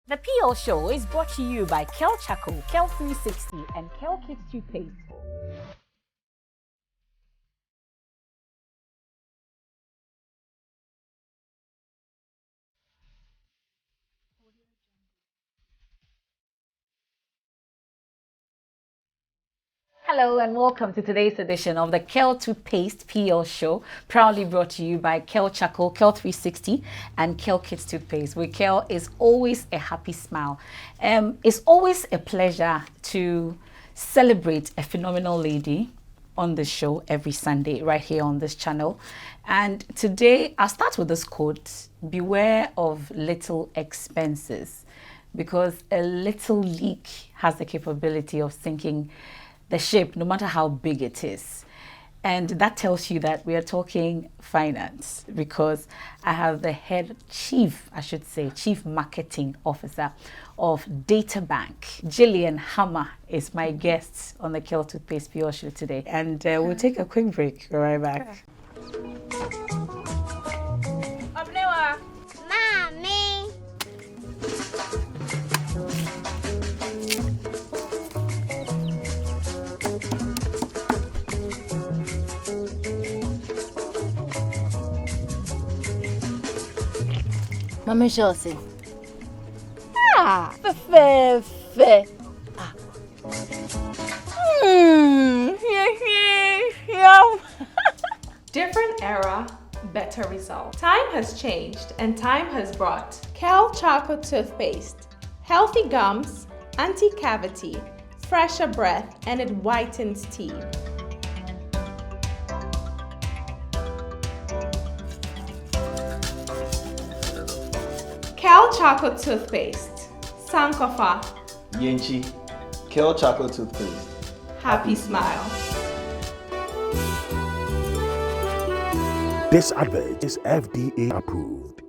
The PL Show is brought to you by Kel Charcoal, Kel 360, and Kel Kids Toothpaste. Hello and welcome to today's edition of the Kel Toothpaste PL Show, proudly brought to you by Kel Charcoal, Kel 360, and Kel Kids Toothpaste. With Kel is always a happy smile. It's always a pleasure to celebrate a phenomenal lady on the show every Sunday right here on this channel. And today I'll start with this quote: beware of little expenses, because a little leak has the capability of sinking the ship, no matter how big it is. And that tells you that we are talking finance, because I have the chief marketing officer of Databank. Gillian Hammah is my guest on the Kel Toothpaste PL Show today. And we'll take a quick break. We'll be right back. Mommy. Mama Chelsea. Fe. Yum. Different era, better result. Time has changed and time has brought Kel Charcoal Toothpaste. Healthy gums, anti-cavity, fresher breath, and it whitens teeth. Kel Charcoal Toothpaste. Sankofa. Yenchi, Kel Chocolate Toothpaste. Happy smile. This advert is FDA approved.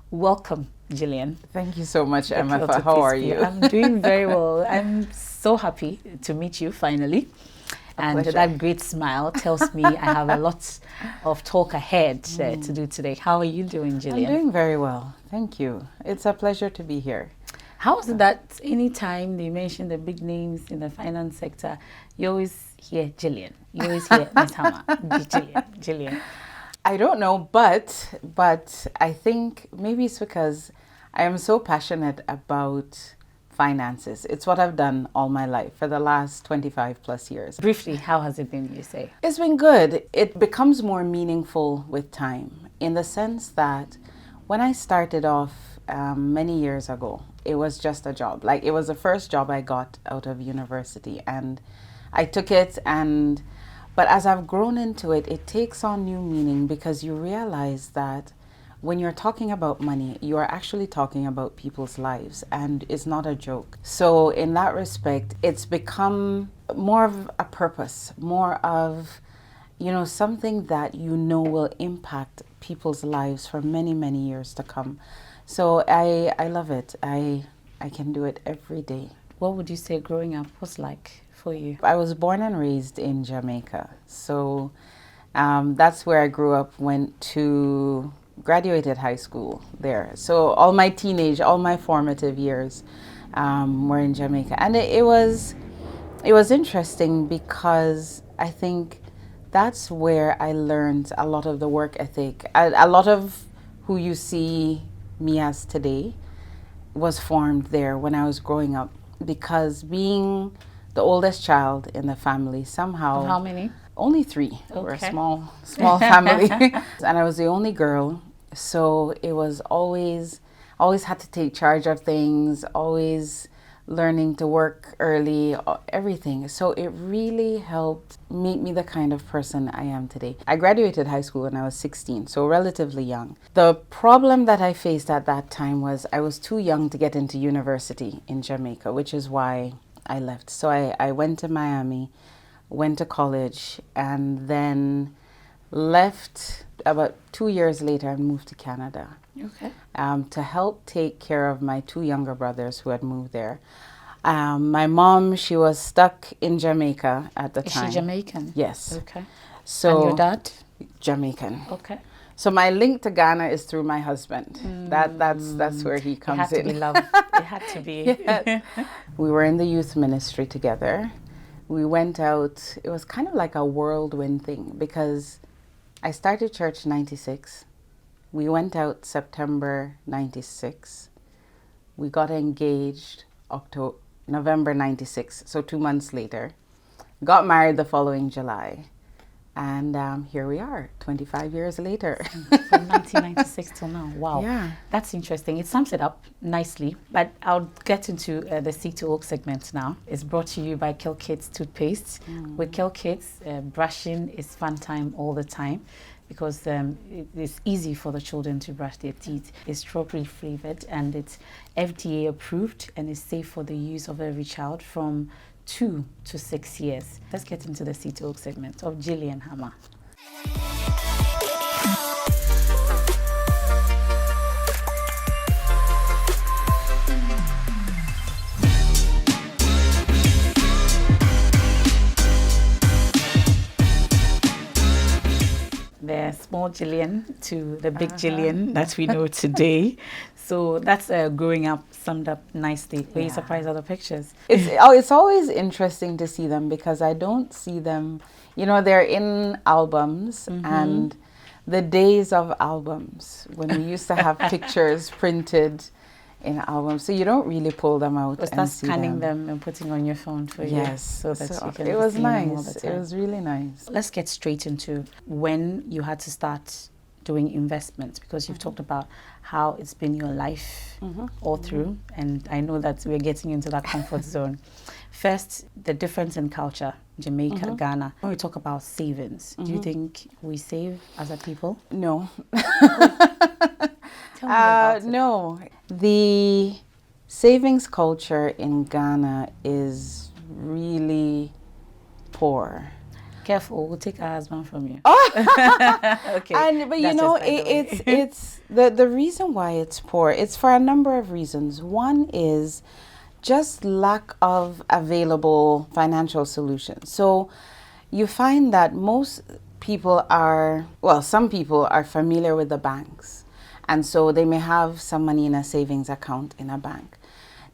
Welcome, Gillian. Thank you so much, The Emma. Kel How are Toothpaste. you? I'm doing very well. I'm so happy to meet you finally. And pleasure. that great smile tells me I have a lot of talk ahead to do today. How are you doing, I'm Gillian? doing very well. Thank you. It's a pleasure to be here. How is it that anytime they mention the big names in the finance sector, you always hear Gillian? You always hear Miss Hammah, Gillian. I don't know, but I think maybe it's because I am so passionate about finances. It's what I've done all my life for the last 25 plus years. Briefly, how has it been, you say? It's been good. It becomes more meaningful with time, in the sense that when I started off many years ago, it was just a job. Like, it was the first job I got out of university, and I took it. But as I've grown into it, it takes on new meaning, because you realize that when you're talking about money, you are actually talking about people's lives, and it's not a joke. So in that respect, it's become more of a purpose, more of, something that will impact people's lives for many, many years to come. So I love it. I can do it every day. What would you say growing up was like for you? I was born and raised in Jamaica. So that's where I grew up, graduated high school there. So all my formative years were in Jamaica. And it was interesting, because I think that's where I learned a lot of the work ethic. A lot of who you see me as today was formed there when I was growing up, because being the oldest child in the family, somehow... Of how many? Only 3. We're a Okay. small family. And I was the only girl, so it was always had to take charge of things, always learning to work early, everything. So it really helped make me the kind of person I am today. I graduated high school when I was 16, so relatively young. The problem that I faced at that time was I was too young to get into university in Jamaica, which is why I left. So I went to Miami, went to college, and then left about 2 years later and moved to Canada. Okay. To help take care of my 2 younger brothers who had moved there. My mom, she was stuck in Jamaica at the time. Is she Jamaican? Yes. Okay. So And your dad? Jamaican. Okay. So my link to Ghana is through my husband. That's where he It comes had to in. be love. It had to be. Yes. We were in the youth ministry together. We went out, it was kind of like a whirlwind thing because I started church 96. We went out September 96. We got engaged November 96, so 2 months later. Got married the following July. And here we are, 25 years later. From 1996 till now. Wow. Yeah. That's interesting. It sums it up nicely. But I'll get into the Seed to Oak segment now. It's brought to you by Kill Kids Toothpaste. With Kill Kids, brushing is fun time all the time because it is easy for the children to brush their teeth. It's strawberry flavored and it's FDA approved and is safe for the use of every child from 2 to 6 years. Let's get into the Seed to Oak segment of Gillian Hammah. The small Gillian to the big Gillian that we know today. So that's growing up summed up nicely. Were you surprised at the pictures? It's always interesting to see them because I don't see them, you know, they're in albums and the days of albums when we used to have pictures printed in albums, so you don't really pull them out Was and that see scanning them and putting on your phone for you? Yes, So that you can it was see them all nice. the It time. was really nice. Let's get straight into when you had to start doing investments because you've talked about how it's been your life all through, and I know that we're getting into that comfort zone. First, the difference in culture, Jamaica, Ghana. When we talk about savings, do you think we save as a people? No. Tell me about it. No. The savings culture in Ghana is really poor. Careful, we'll take our husband from you. Okay. But you that's know, just by the way. it's the reason why it's poor. It's for a number of reasons. One is just lack of available financial solutions. So you find that most people some people are familiar with the banks. And so they may have some money in a savings account in a bank.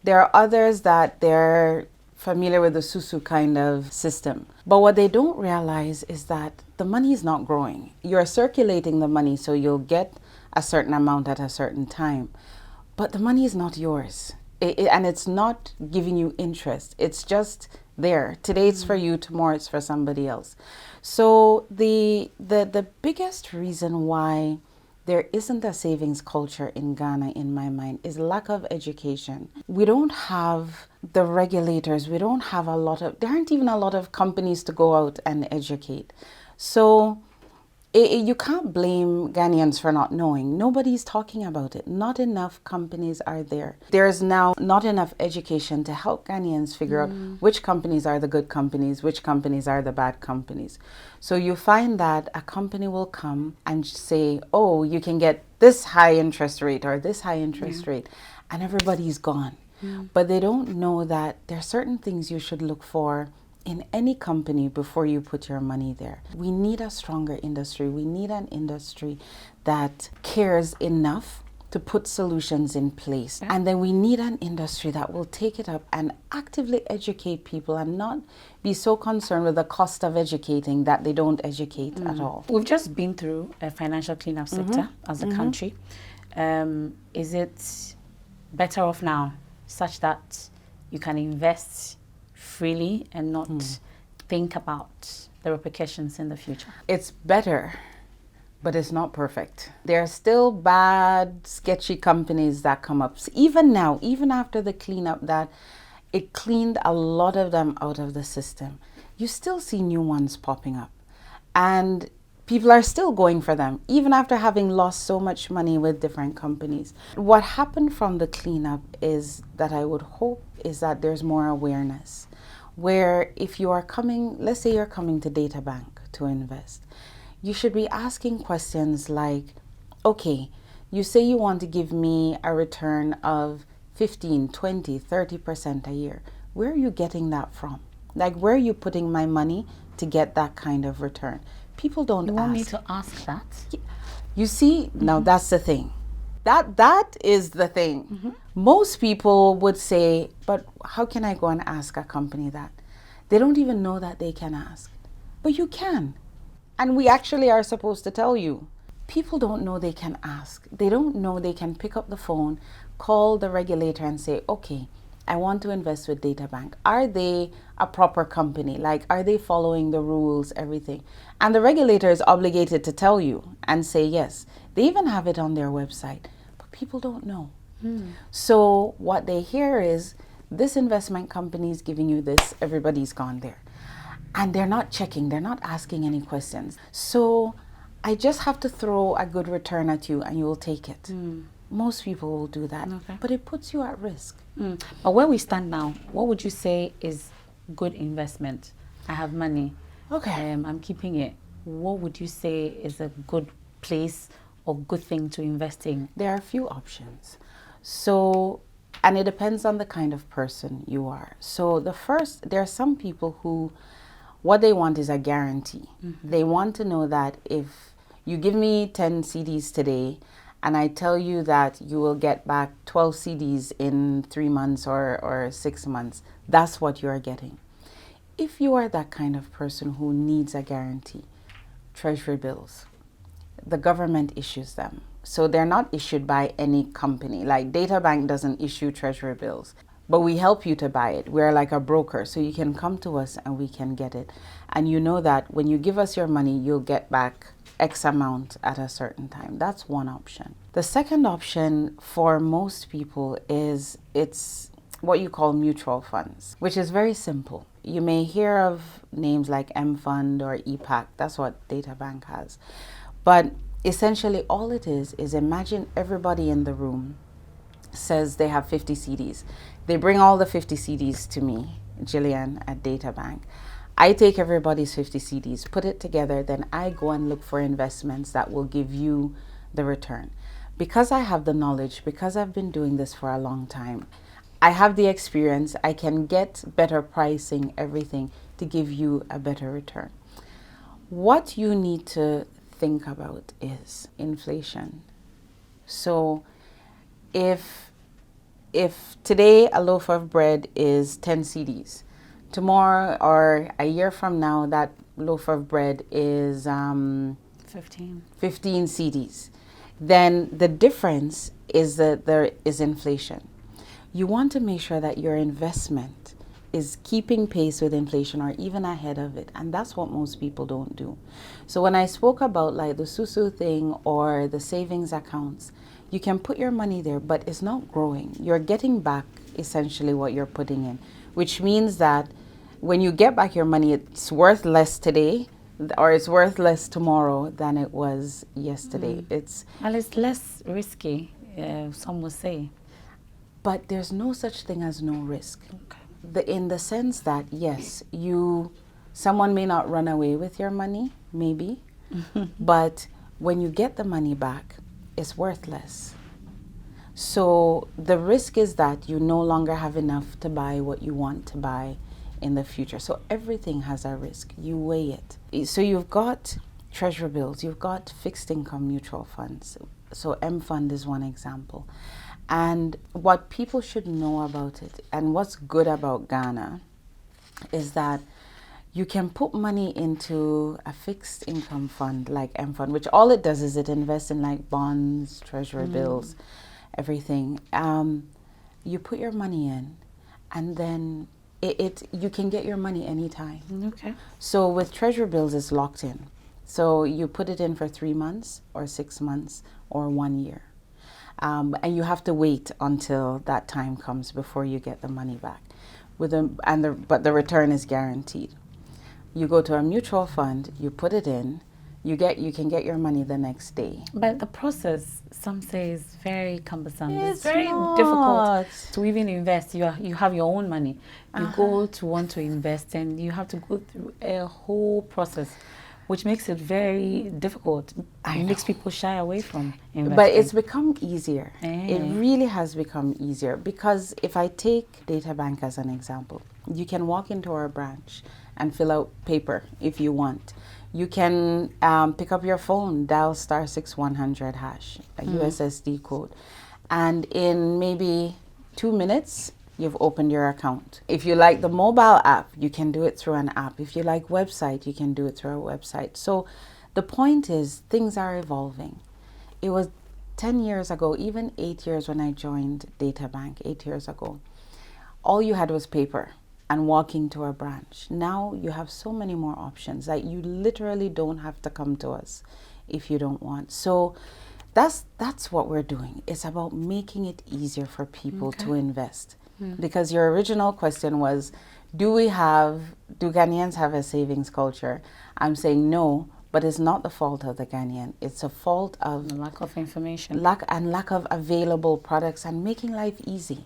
There are others that they're familiar with the susu kind of system. But what they don't realize is that the money is not growing. You're circulating the money so you'll get a certain amount at a certain time. But the money is not yours. And it's not giving you interest. It's just there. Today it's for you, tomorrow it's for somebody else. So the biggest reason why there isn't a savings culture in Ghana, in my mind, is lack of education. We don't have the regulators. We don't have there aren't even a lot of companies to go out and educate. So you can't blame Ghanaians for not knowing. Nobody's talking about it. Not enough companies are there. There's now not enough education to help Ghanaians figure out which companies are the good companies, which companies are the bad companies. So you find that a company will come and say, oh, you can get this high interest rate or this high interest rate, and everybody's gone. But they don't know that there are certain things you should look for in any company before you put your money there. We need a stronger industry. We need an industry that cares enough to put solutions in place. And then we need an industry that will take it up and actively educate people and not be so concerned with the cost of educating that they don't educate at all. We've just been through a financial cleanup sector as a country. Is it better off now such that you can invest freely and not think about the repercussions in the future? It's better, but it's not perfect. There are still bad, sketchy companies that come up. So even now, even after the cleanup that it cleaned a lot of them out of the system, you still see new ones popping up. And people are still going for them, even after having lost so much money with different companies. What happened from the cleanup is that I would hope is that there's more awareness. Where if you are coming, let's say you're coming to Databank to invest, you should be asking questions like, okay, you say you want to give me a return of 15, 20, 30% a year. Where are you getting that from? Like, where are you putting my money to get that kind of return? People don't ask. You want me to ask that? You see, now that's the thing. That is the thing. Most people would say, but how can I go and ask a company that? They don't even know that they can ask. But you can. And we actually are supposed to tell you. People don't know they can ask. They don't know they can pick up the phone, call the regulator and say, okay, I want to invest with Databank. Are they a proper company? Like, are they following the rules, everything? And the regulator is obligated to tell you and say yes. They even have it on their website, but people don't know. So what they hear is, this investment company is giving you this, everybody's gone there. And they're not checking, they're not asking any questions. So I just have to throw a good return at you and you will take it. Most people will do that, but it puts you at risk. But where we stand now, what would you say is good investment? I have money. Okay. I'm keeping it. What would you say is a good place or good thing to invest in? There are a few options. So, and it depends on the kind of person you are. So there are some people who, what they want is a guarantee. They want to know that if you give me 10 CDs today, and I tell you that you will get back 12 CDs in 3 months or 6 months, that's what you're getting. If you are that kind of person who needs a guarantee, treasury bills, the government issues them. So they're not issued by any company. Like Databank doesn't issue treasury bills, but we help you to buy it. We're like a broker, so you can come to us and we can get it. And you know that when you give us your money, you'll get back X amount at a certain time. That's one option. The second option for most people is it's what you call mutual funds, which is very simple. You may hear of names like M Fund or EPAC. That's what Databank has. But essentially all it is imagine everybody in the room says they have 50 CDs. They bring all the 50 CDs to me, Gillian at Databank. I take everybody's 50 CDs, put it together, then I go and look for investments that will give you the return. Because I have the knowledge, because I've been doing this for a long time, I have the experience, I can get better pricing, everything to give you a better return. What you need to think about is inflation. So if today a loaf of bread is 10 CDs, tomorrow or a year from now that loaf of bread is 15 CDs, then the difference is that there is inflation. You want to make sure that your investment is keeping pace with inflation or even ahead of it, and that's what most people don't do. So when I spoke about like the Susu thing or the savings accounts, you can put your money there, but it's not growing. You're getting back essentially what you're putting in, which means that when you get back your money, it's worth less today or it's worth less tomorrow than it was yesterday. Well, it's less risky, some would say. But there's no such thing as no risk. Okay. In the sense that, yes, someone may not run away with your money, maybe, but when you get the money back, it's worth less. So the risk is that you no longer have enough to buy what you want to buy in the future. So everything has a risk. You weigh it. So you've got treasury bills, you've got fixed income mutual funds. So M Fund is one example. And what people should know about it and what's good about Ghana is that you can put money into a fixed income fund like M Fund, which all it does is it invests in like bonds, treasury bills, everything. You put your money in and then you can get your money anytime. Okay. So with treasury bills, it's locked in. So you put it in for 3 months or 6 months or 1 year. And you have to wait until that time comes before you get the money back. But the return is guaranteed. You go to a mutual fund, you put it in, you can get your money the next day. But the process, some say, is very cumbersome. It's very not. difficult to even invest. You have your own money. You go to want to invest, and you have to go through a whole process, which makes it very difficult. It makes people shy away from investing. But it's become easier. Eh. It really has become easier because if I take Databank as an example, you can walk into our branch and fill out paper if you want. You can pick up your phone, dial *6100#, a USSD code, and in maybe 2 minutes, you've opened your account. If you like the mobile app, you can do it through an app. If you like website, you can do it through a website. So the point is, things are evolving. It was 10 years ago, even 8 years when I joined Databank, 8 years ago, all you had was paper and walking to a branch. Now you have so many more options that you literally don't have to come to us if you don't want. So that's what we're doing. It's about making it easier for people to invest. Because your original question was, do Ghanaians have a savings culture? I'm saying no, but it's not the fault of the Ghanaian. It's a fault of The lack of information. lack of available products and making life easy.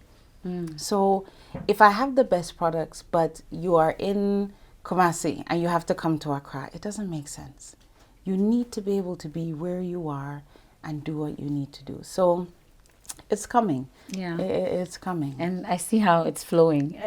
So if I have the best products, but you are in Kumasi and you have to come to Accra, it doesn't make sense. You need to be able to be where you are and do what you need to do. So it's coming. Yeah. It's coming. And I see how it's flowing.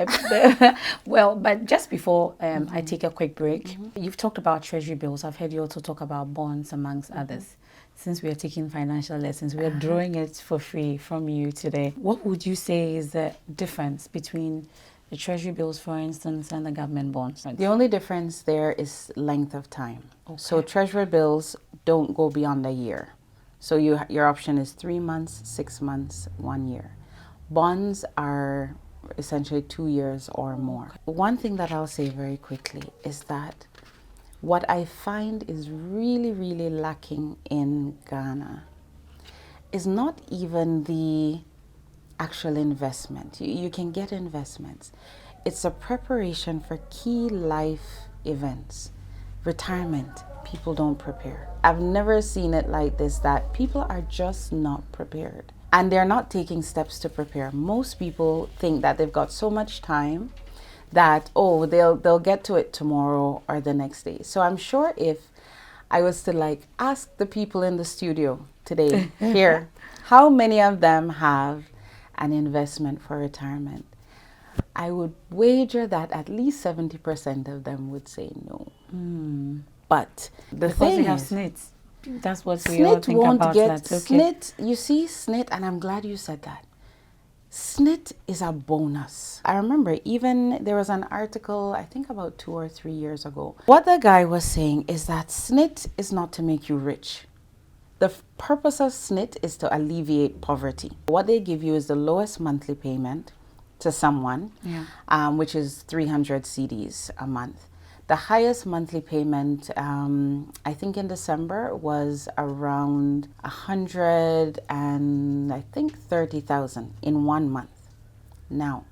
Well, but just before I take a quick break, you've talked about treasury bills. I've heard you also talk about bonds, amongst others. Since we are taking financial lessons, we are drawing it for free from you today. What would you say is the difference between the treasury bills, for instance, and the government bonds? The only difference there is length of time. So treasury bills don't go beyond a year. So your option is 3 months, 6 months, 1 year. Bonds are essentially 2 years or more. One thing that I'll say very quickly is that what I find is really, really lacking in Ghana is not even the actual investment. You can get investments. It's a preparation for key life events. Retirement, people don't prepare. I've never seen it like this, that people are just not prepared. And they're not taking steps to prepare. Most people think that they've got so much time that, oh, they'll get to it tomorrow or the next day. So I'm sure if I was to ask the people in the studio today here, how many of them have an investment for retirement, I would wager that at least 70% of them would say no. But the Because thing we have is, SNITs. That's what we all SNIT think won't about. get That. Okay. SNIT. You see, SNIT, and I'm glad you said that. SNIT is a bonus. I remember even there was an article, I think about 2 or 3 years ago. What the guy was saying is that SNIT is not to make you rich. The purpose of SNIT is to alleviate poverty. What they give you is the lowest monthly payment to someone, which is 300 cedis a month. The highest monthly payment, I think in December, was around 130,000 in 1 month. Now,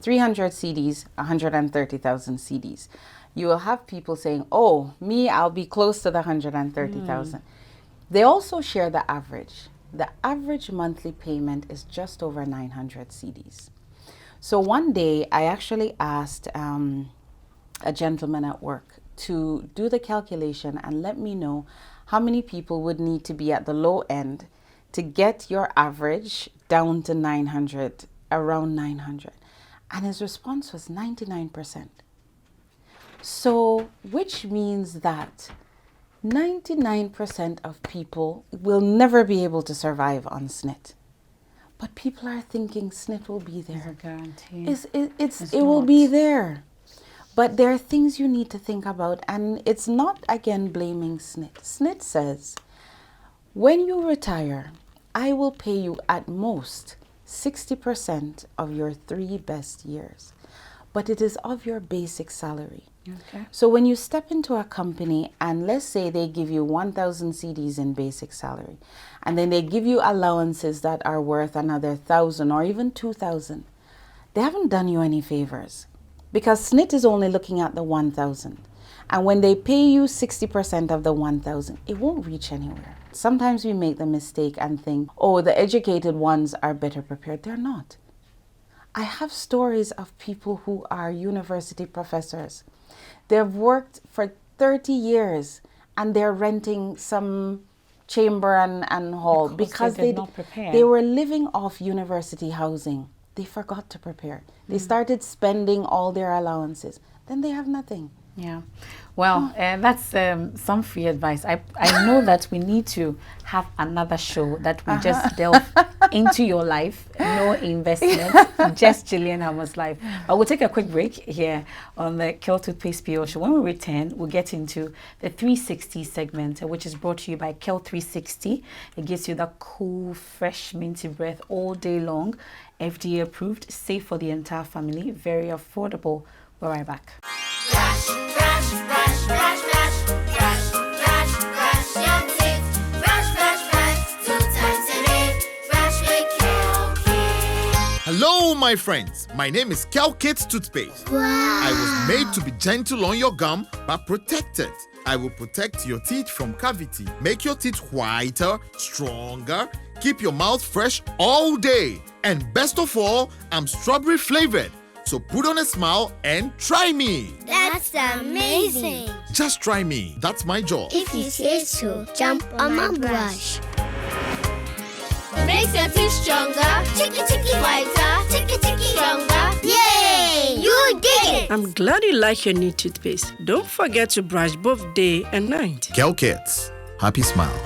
300 CDs, 130,000 CDs. You will have people saying, oh, me, I'll be close to the 130,000. They also share the average. The average monthly payment is just over 900 CDs. So one day, I actually asked a gentleman at work to do the calculation and let me know how many people would need to be at the low end to get your average down to 900, around 900. And his response was 99%. So, which means that 99% of people will never be able to survive on SNIT. But people are thinking SNIT will be there. It's a guarantee. It will be there. But there are things you need to think about, and it's not, again, blaming SNIT. SNIT says, when you retire, I will pay you at most 60% of your 3 best years, but it is of your basic salary. Okay. So when you step into a company and let's say they give you 1,000 CDs in basic salary, and then they give you allowances that are worth another 1,000 or even 2,000, they haven't done you any favors. Because SNIT is only looking at the 1,000. And when they pay you 60% of the 1,000, it won't reach anywhere. Sometimes we make the mistake and think, oh, the educated ones are better prepared. They're not. I have stories of people who are university professors. They've worked for 30 years and they're renting some chamber and hall because they did not prepare. They were living off university housing. They forgot to prepare. They started spending all their allowances. Then they have nothing. Yeah. Well, that's some free advice. I know that we need to have another show that we just delve into your life, no investment, just Gillian Hammah's life. But we'll take a quick break here on the Kel Toothpaste PO show. When we return, we'll get into the 360 segment, which is brought to you by Kel 360. It gives you that cool, fresh, minty breath all day long. FDA approved, safe for the entire family, very affordable. We're right back. Brush, brush, brush, brush, brush, brush, brush, brush your teeth. Brush, brush, brush, 2 times a day. Brush with Kel Kids. Hello, my friends. My name is Kel Kids Toothpaste. Wow. I was made to be gentle on your gum, but protected. I will protect your teeth from cavity, make your teeth whiter, stronger, keep your mouth fresh all day. And best of all, I'm strawberry flavored. So put on a smile and try me. That's amazing. Just try me. That's my job. If you say so, jump on my brush. Makes your teeth stronger. Chicky, chicky, whiter. Chicky, chicky, stronger. Yay! You did it! I'm glad you like your new toothpaste. Don't forget to brush both day and night. Kel Kids. Happy smile.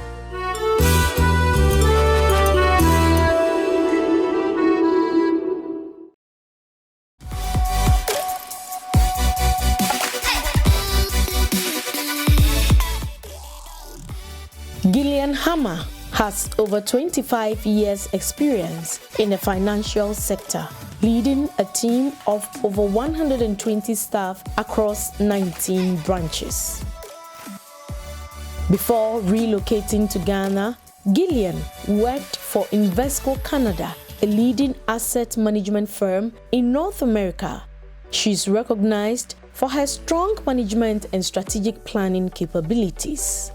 Gillian Hammah has over 25 years' experience in the financial sector, leading a team of over 120 staff across 19 branches. Before relocating to Ghana, Gillian worked for Invesco Canada, a leading asset management firm in North America. She's recognized for her strong management and strategic planning capabilities.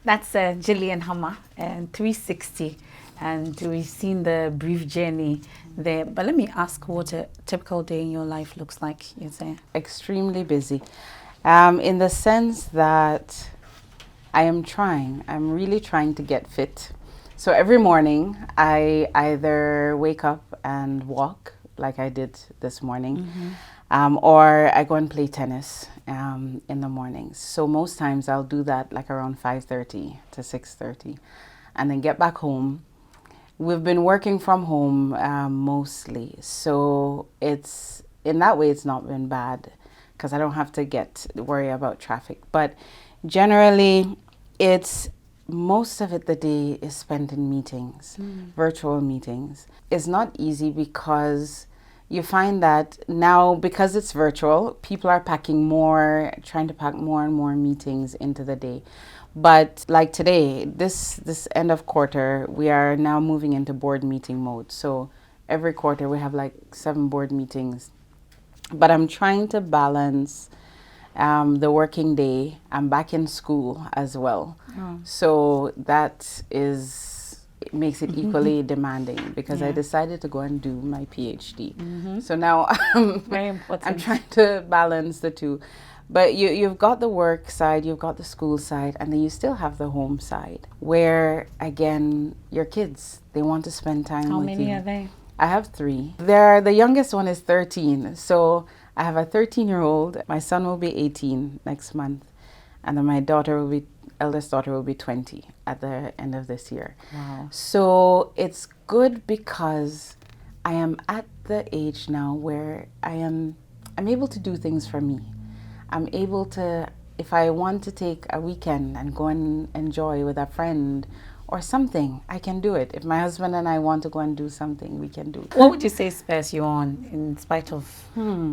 That's Gillian Hammah and 360, and we've seen the brief journey there. But let me ask what a typical day in your life looks like, you say? Extremely busy, in the sense that I'm really trying to get fit. So every morning I either wake up and walk like I did this morning, or I go and play tennis in the mornings. So most times I'll do that like around 5:30 to 6:30 and then get back home. We've been working from home mostly, so it's in that way it's not been bad because I don't have to worry about traffic. But generally it's most of it, the day is spent in meetings, virtual meetings. It's not easy because you find that now, because it's virtual, people are trying to pack more and more meetings into the day. But like today, this end of quarter, we are now moving into board meeting mode. So every quarter we have like 7 board meetings. But I'm trying to balance the working day. I'm back in school as well. So it makes it equally demanding because I decided to go and do my PhD. So now Very important. I'm trying to balance the two. But you've got the work side, you've got the school side, and then you still have the home side where, again, your kids, they want to spend time with you. How many are they? I have 3. The youngest one is 13. So I have a 13-year-old. My son will be 18 next month. And then my eldest daughter will be 20 at the end of this year. Wow. So it's good because I am at the age now where I'm able to do things for me. I'm able to, if I want to take a weekend and go and enjoy with a friend or something, I can do it. If my husband and I want to go and do something, we can do it. What would you say spurs you on in spite of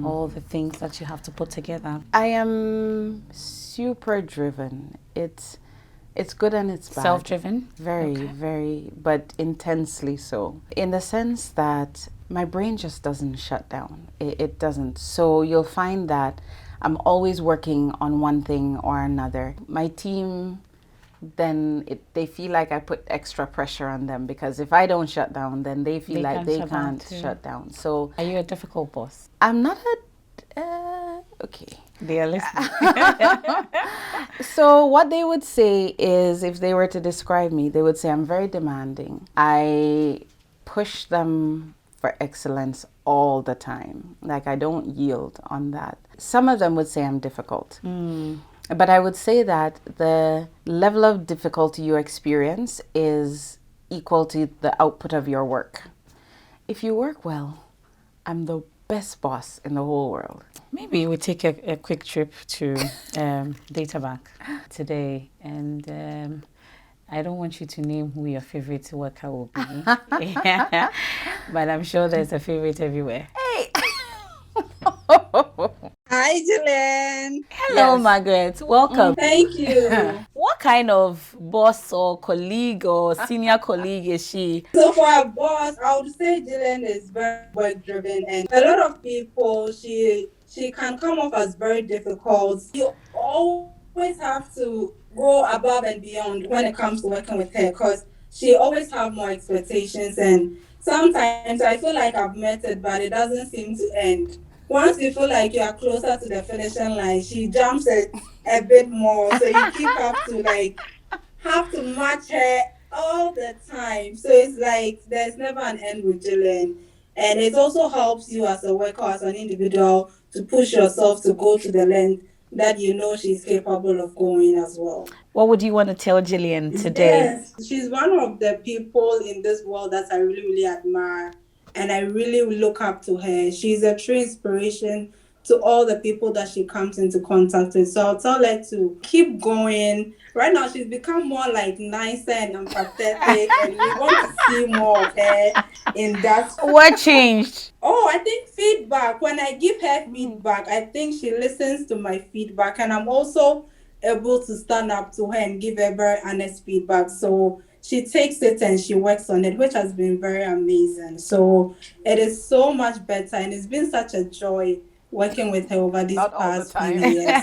all the things that you have to put together? I am super driven. It's good and it's bad. Self-driven? Very, very, but intensely so. In the sense that my brain just doesn't shut down. It doesn't. So you'll find that I'm always working on one thing or another. My team, then they feel like I put extra pressure on them because if I don't shut down, then they feel like they can't shut down. So are you a difficult boss? I'm not okay. They are listening. So what they would say is, if they were to describe me, they would say I'm very demanding. I push them for excellence all the time. Like, I don't yield on that. Some of them would say I'm difficult. But I would say that the level of difficulty you experience is equal to the output of your work. If you work well, I'm the best boss in the whole world. Maybe we take a quick trip to Databank today, and I don't want you to name who your favorite worker will be. Yeah. But I'm sure there's a favorite everywhere. Hey! Hi, Gillian. Hello, Yes. Margaret. Welcome. Thank you. What kind of boss or colleague or senior colleague is she? So for our boss, I would say Gillian is very work driven, and a lot of people she can come off as very difficult. You always have to go above and beyond when it comes to working with her, because she always have more expectations, and sometimes I feel like I've met it, but it doesn't seem to end. Once you feel like you are closer to the finishing line, she jumps it a bit more. So you keep have to match her all the time. So it's like there's never an end with Gillian. And it also helps you as a worker, as an individual, to push yourself to go to the length that you know she's capable of going as well. What would you want to tell Gillian today? Yes, she's one of the people in this world that I really, really admire. And I really look up to her. She's a true inspiration to all the people that she comes into contact with. So I'll tell her to keep going. Right now, she's become more like nicer and empathetic, and we want to see more of her in that. What changed? Oh, I think feedback. When I give her feedback, I think she listens to my feedback, and I'm also able to stand up to her and give her very honest feedback. So she takes it and she works on it, which has been very amazing. So it is so much better, and it's been such a joy working with her over these past few years.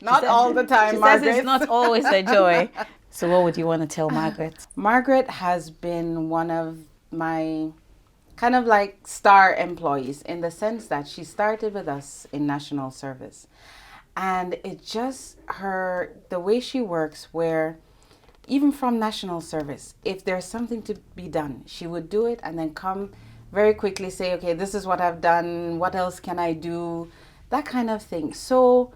Not all the time, She Margaret. says it's not always a joy. So what would you want to tell Margaret? Margaret has been one of my kind of like star employees, in the sense that she started with us in national service. And it just the way she works, where even from national service, if there's something to be done, she would do it and then come very quickly say, okay, this is what I've done, what else can I do, that kind of thing. So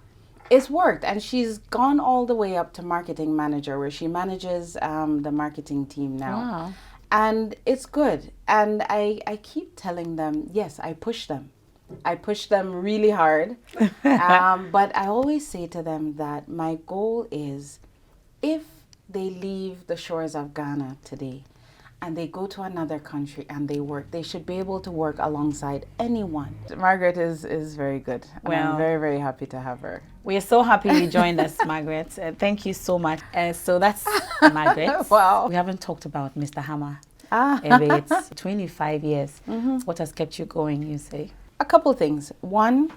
it's worked, and she's gone all the way up to marketing manager, where she manages the marketing team now. Wow. And it's good. And I keep telling them, yes, I push them. I push them really hard. But I always say to them that my goal is, if they leave the shores of Ghana today and they go to another country and they work, they should be able to work alongside anyone. Margaret is very good. And I'm very, very happy to have her. We are so happy you joined us, Margaret. Thank you so much. So that's Margaret. Wow. We haven't talked about Mr. Hammah. Ah. It's 25 years. What has kept you going, you say? A couple things. One,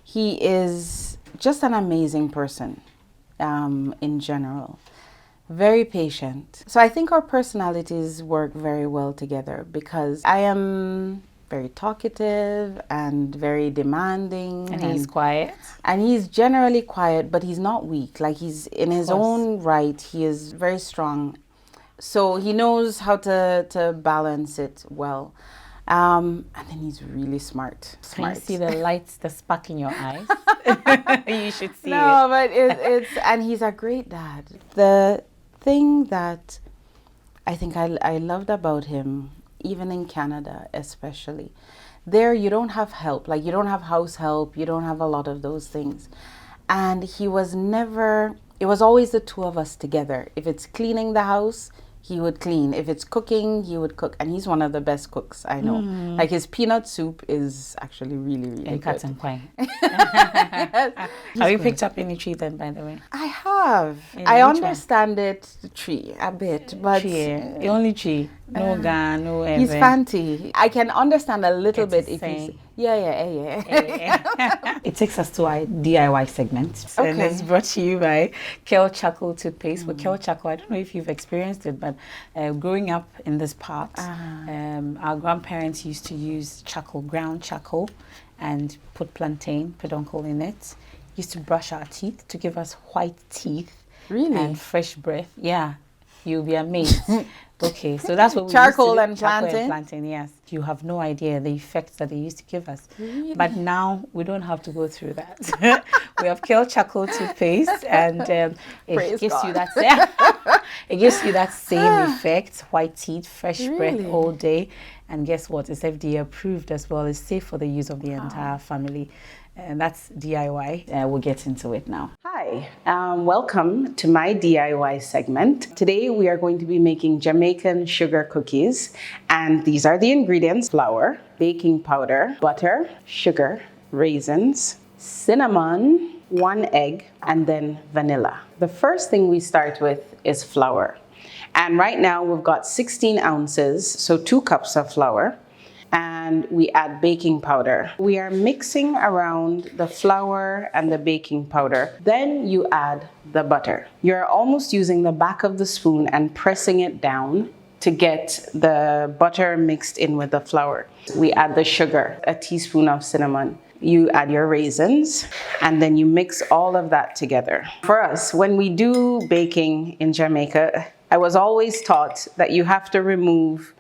he is just an amazing person in general. Very patient. So I think our personalities work very well together, because I am very talkative and very demanding. And he's quiet. And he's generally quiet, but he's not weak. Like, he's in his own right. He is very strong. So he knows how to balance it well. And then he's really smart. Can you see the lights, the spark in your eyes? You should see it. No, but it's and he's a great dad. The thing that I think I loved about him, even in Canada especially, there you don't have help. Like, you don't have house help, you don't have a lot of those things. And he was never, it was always the two of us together. If it's cleaning the house, he would clean. If it's cooking, he would cook. And he's one of the best cooks I know. Like, his peanut soup is actually really, really good. Cut and pie. Have you picked up any tree then, by the way? I have. Yeah, I which one? understand the tree a bit, but The only tree. No gun, no ever. he's fancy. I can understand a little It's bit the if he's same. yeah. It takes us to our DIY segment. And Okay. it's brought to you by Kel Charcoal Toothpaste. With Kel Charcoal, I don't know if you've experienced it, but growing up in this part, our grandparents used to use charcoal, ground charcoal, and put plantain, peduncle in it. Used to brush our teeth to give us white teeth. Really? And fresh breath. Yeah, you'll be amazed. Okay, so that's what we Charcoal used to do. and Charcoal plantain? and plantain, yes. You have no idea the effects that they used to give us. Really? But now we don't have to go through that. We have kale charcoal toothpaste, and it gives you that it gives you that same effect. White teeth, fresh breath all day, and guess what? It's FDA approved as well. It's safe for the use of the entire family. And that's DIY. We'll get into it now. Hi, welcome to my DIY segment. Today we are going to be making Jamaican sugar cookies, and these are the ingredients: flour, baking powder, butter, sugar, raisins, cinnamon, 1 egg, and then vanilla. The first thing we start with is flour. And right now we've got 16 ounces, so 2 cups of flour. And we add baking powder. We are mixing around the flour and the baking powder. Then you add the butter. You're almost using the back of the spoon and pressing it down to get the butter mixed in with the flour. We add the sugar, a teaspoon of cinnamon. You add your raisins, and then you mix all of that together. For us, when we do baking in Jamaica, I was always taught that you have to remove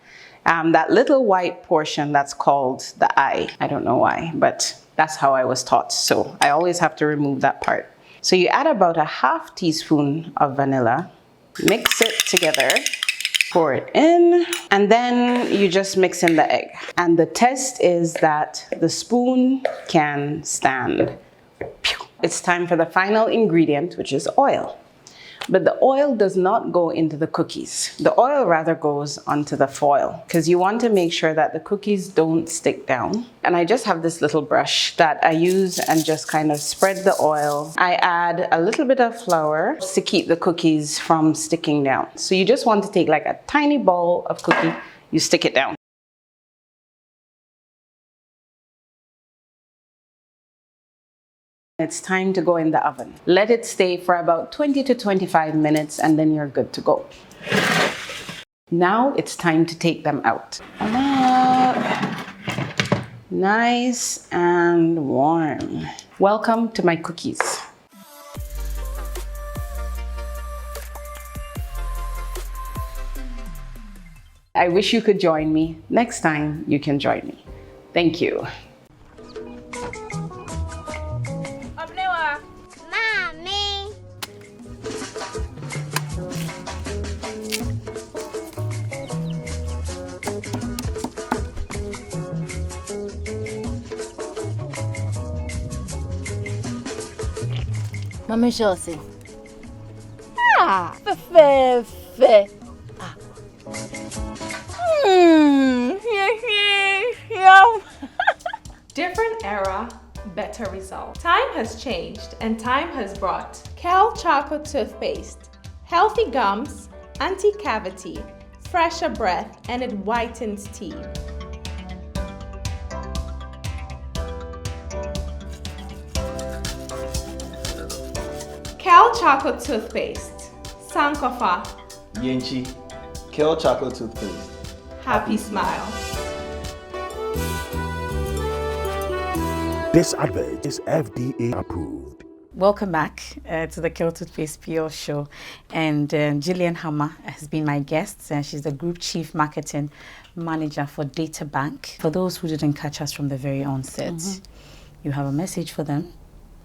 that little white portion that's called the eye. I don't know why, but that's how I was taught. So I always have to remove that part. So you add about a half teaspoon of vanilla, mix it together, pour it in, and then you just mix in the egg. And the test is that the spoon can stand. It's time for the final ingredient, which is oil. But the oil does not go into the cookies. The oil rather goes onto the foil, because you want to make sure that the cookies don't stick down. And I just have this little brush that I use and just kind of spread the oil. I add a little bit of flour to keep the cookies from sticking down. So you just want to take like a tiny ball of cookie, you stick it down. It's time to go in the oven. Let it stay for about 20 to 25 minutes and then you're good to go. Now it's time to take them out. Nice and warm. Welcome to my cookies. I wish you could join me. Next time you can join me. Thank you. Mommy. Mama Josie. Fe. Different era, better result. Time has changed and time has brought Kel Choco toothpaste, healthy gums, anti-cavity, fresher breath, and it whitens teeth. Kel Choco toothpaste, Sankofa, Yenchi, Kale Chocolate Toothpaste. happy smile. This advert is FDA approved. Welcome back to the Kale Toothpaste PL show. And Gillian Hammah has been my guest. She's the Group Chief Marketing Manager for Databank. For those who didn't catch us from the very onset, you have a message for them.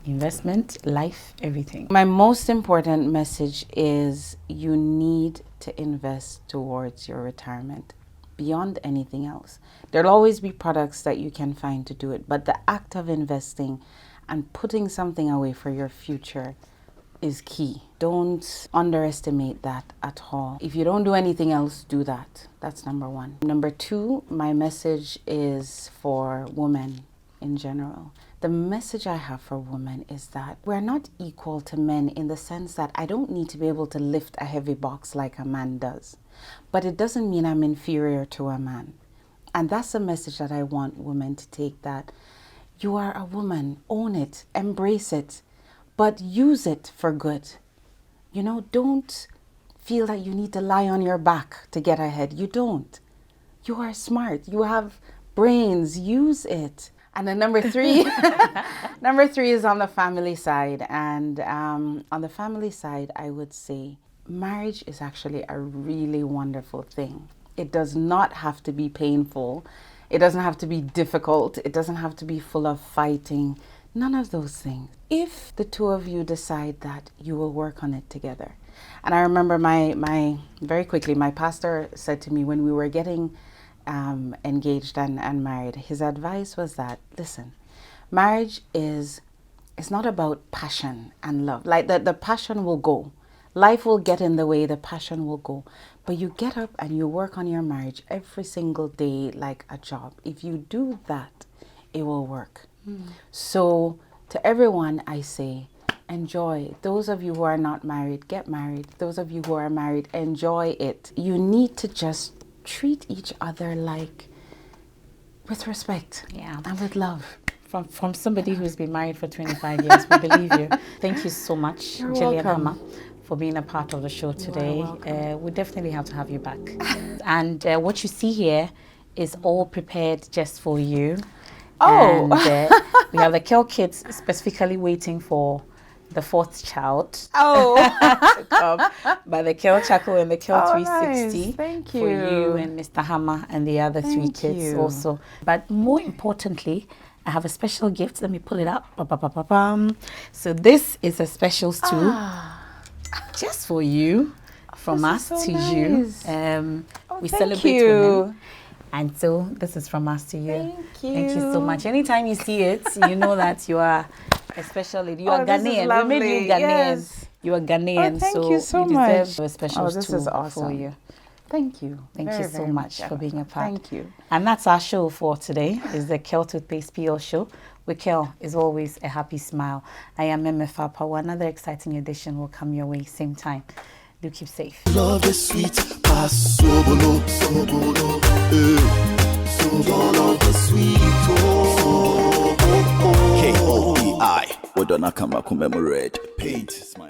Investment, life, everything. My most important message is you need to invest towards your retirement beyond anything else. There'll always be products that you can find to do it, but the act of investing and putting something away for your future is key. Don't underestimate that at all. If you don't do anything else, do that. That's number one. Number two, my message is for women in general. The message I have for women is that we're not equal to men in the sense that I don't need to be able to lift a heavy box like a man does. But it doesn't mean I'm inferior to a man. And that's the message that I want women to take, that you are a woman, own it, embrace it, but use it for good. You know, don't feel that you need to lie on your back to get ahead. You don't. You are smart. You have brains. Use it. And then number three, number three is on the family side. And on the family side, I would say marriage is actually a really wonderful thing. It does not have to be painful. It doesn't have to be difficult. It doesn't have to be full of fighting. None of those things. If the two of you decide that, you will work on it together. And I remember very quickly, my pastor said to me when we were getting engaged and married, his advice was that, listen, marriage it's not about passion and love. Like the passion will go. Life will get in the way, the passion will go. But you get up and you work on your marriage every single day like a job. If you do that, it will work. So to everyone, I say, enjoy. Those of you who are not married, get married. Those of you who are married, enjoy it. You need to just treat each other with respect and with love. From somebody who's been married for 25 years, we believe you. Thank you so much, You're Gillian welcome. Hammah, for being a part of the show today. We definitely have to have you back. And what you see here is all prepared just for you. Oh. And we have the Kel kids specifically waiting for the fourth child to come by the Kel Chaco and the Kel 360. Nice. Thank you. For you and Mr. Hammah and the other three kids also. But more importantly, I have a special gift. Let me pull it up. Ba-ba-ba-ba-bum. So this is a special stool just for you, from us to you. We celebrate women. And so this is from us to you. Thank you. Thank you so much. Anytime you see it, you know that you are a special lady. You are Ghanaian. We made you Ghanaian. Yes. You are Ghanaian. Thank so you so you much. deserve a special This stool is awesome. for you. Thank you. Thank very, you so very much for being a part. Thank you. And that's our show for today, is the Kel Toothpaste PL show. With Kel is always a happy smile. I am Apawu. Another exciting edition will come your way same time. Do keep safe. Love is sweet, pass sobolo, sobolo, sobolo is sweet, K-O-E-I, Odona Kama commemorate, paint, smile.